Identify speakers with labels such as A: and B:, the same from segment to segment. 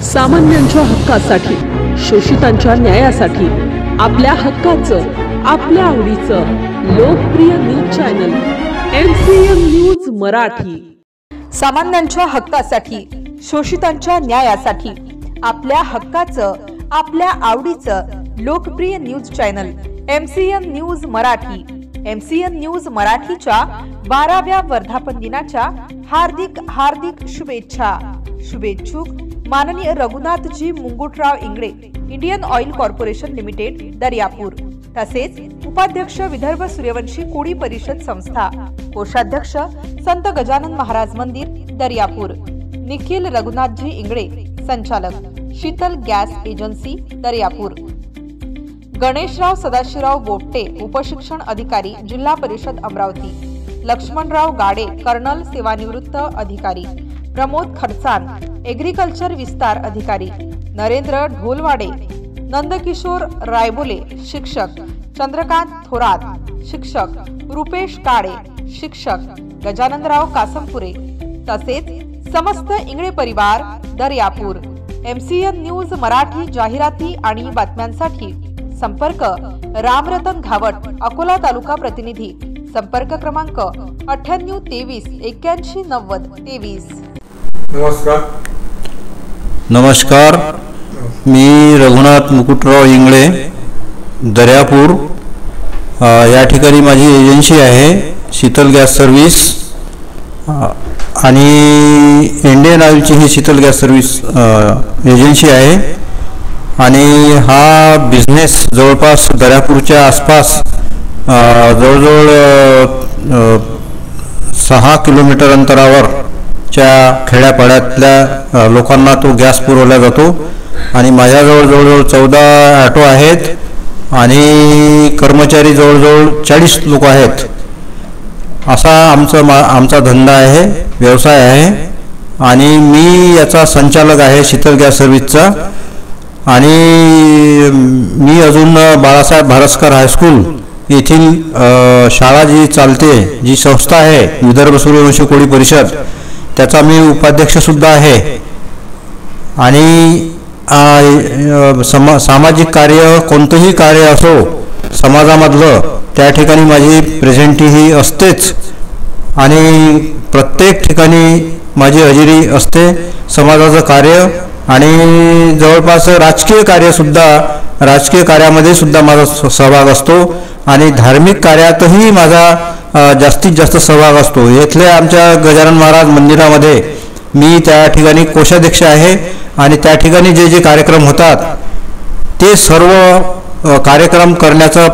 A: सामान्यांच्या हक्कासाठी, शोषितांच्या न्यायासाठी, आपल्या हक्काचं, आपल्या आवडीचं लोकप्रिय news channel MCN news Marathi.
B: सामान्यांच्या हक्कासाठी, शोषितांच्या न्यायासाठी, आपल्या हक्काचं, आपल्या आवडीचं लोकप्रिय news channel MCN news Marathi. MCN news मराठीच्या 12व्या वर्धापन दिनाच्या हार्दिक शुभेच्छा। शुभेच्छुक माननीय Raghunathji Mungutrao Ingle, Indian oil corporation limited, Daryapur. तसेच उपाध्यक्ष विदर्भ सूर्यवंशी कोळी परिषद संस्था, कोषाध्यक्ष संत गजानन महाराज मंदिर, दर्यापूर। निखिल रघुनाथजी इंगळे, संचालक शीतल गॅस एजन्सी, दर्यापूर। गणेशराव सदाशिवराव बोपटे, उपशिक्षण अधिकारी, जिल्हा परिषद अमरावती। लक्ष्मणराव गाडे, कर्नल, सेवानिवृत्त अधिकारी। प्रमोद खडसान, एग्रीकल्चर विस्तार अधिकारी। नरेंद्र ढोलवाडे, नंदकिशोर रायबोले, शिक्षक। चंद्रकांत थोरात, शिक्षक। रुपेश काळे, शिक्षक। गजाननराव कासमपुरे। तसेच समस्त इंगळे परिवार, दर्यापूर। MCN न्यूज मराठी जाहिराती आणि बातम्यांसाठी संपर्क रामरतन घावट, अकोला तालुका प्रतिनिधी। संपर्क क्रमांक 98 23 81 90 23।
C: नमस्कार, मी रघुनाथ मुकुटराव इंगळे, दर्यापूर। या ठिकाणी माझी एजन्सी आहे शीतल गॅस सर्व्हिस, आणि इंडियन ऑइलची ही शीतल गॅस सर्व्हिस एजन्सी आहे। आणि हा बिझनेस जवळपास दर्यापूरच्या आसपास जवळजवळ 6 किलोमीटर अंतरावरच्या खेड्यापाड्यातल्या लोकांना तो गॅस पुरवला जातो। आणि माझ्याजवळ जवळजवळ 14 ऑटो आहेत आणि कर्मचारी जवळजवळ 40 लोक आहेत। असा आमचा धंदा आहे, व्यवसाय आहे। आणि मी याचा संचालक आहे शीतल गॅस सर्व्हिसचा। आणि मी अजून बाळासाहेब भारस्कर हायस्कूल येथील शाळा जी चालते, जी संस्था आहे विदर्भ सूर्यवंशी कोळी परिषद, त्याचा मी उपाध्यक्ष सुद्धा आहे। आणि सामाजिक कार्य, कोणतंही कार्य असो समाजामधलं, त्या ठिकाणी माझी प्रेझेंटी ही असतेच। आणि प्रत्येक ठिकाणी माझी हजेरी असते। समाजाचं कार्य आणि जवळपास राजकीय कार्यामध्ये सुद्धा माझा सहभाग असतो। आणि धार्मिक कार्यातही माझा जास्तीत जास्त सहभाग असतो। इथल्या आमच्या गजानन महाराज मंदिरामध्ये मी त्या ठिकाणी कोषाध्यक्ष आहे। आणि त्या ठिकाणी जे कार्यक्रम होतात ते सर्व कार्यक्रम करण्याचं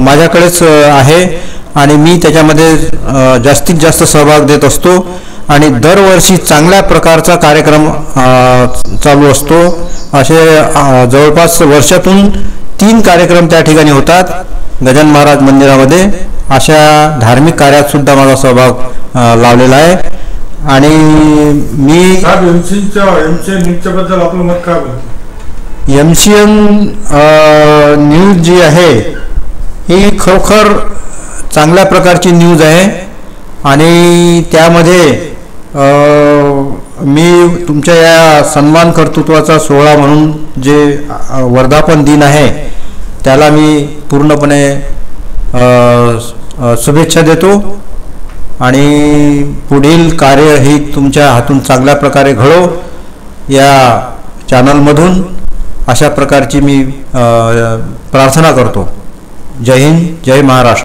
C: माझ्याकडेच आहे। आणि मी त्याच्यामध्ये जास्तीत जास्त सहभाग देत असतो। आणि दरवर्षी चांगल्या प्रकारचा कार्यक्रम चालू असतो। असे जवळपास वर्षातून 3 कार्यक्रम त्या ठिकाणी होतात गजानन महाराज मंदिरामध्ये। अशा धार्मिक कार्यात सुद्धा माझा सहभाग लावलेला आहे। आणि मी
D: बद्दल आपलं मत काय बोलतो?
C: MCN न्यूज जी आहे ही खरोखर चांगल्या प्रकारची न्यूज आहे। आणि त्यामध्ये मी तुमच्या या सन्मान कर्तृत्वाचा सोहळा म्हणून जे वर्धापन दिन आहे त्याला मी पूर्णपणे शुभेच्छा देतो। आणि पुढील कार्य ही तुमच्या हातून चांगल्या प्रकारे घडो या चॅनलमधून, अशा प्रकारची मी प्रार्थना करतो। जय हिंद, जय महाराष्ट्र।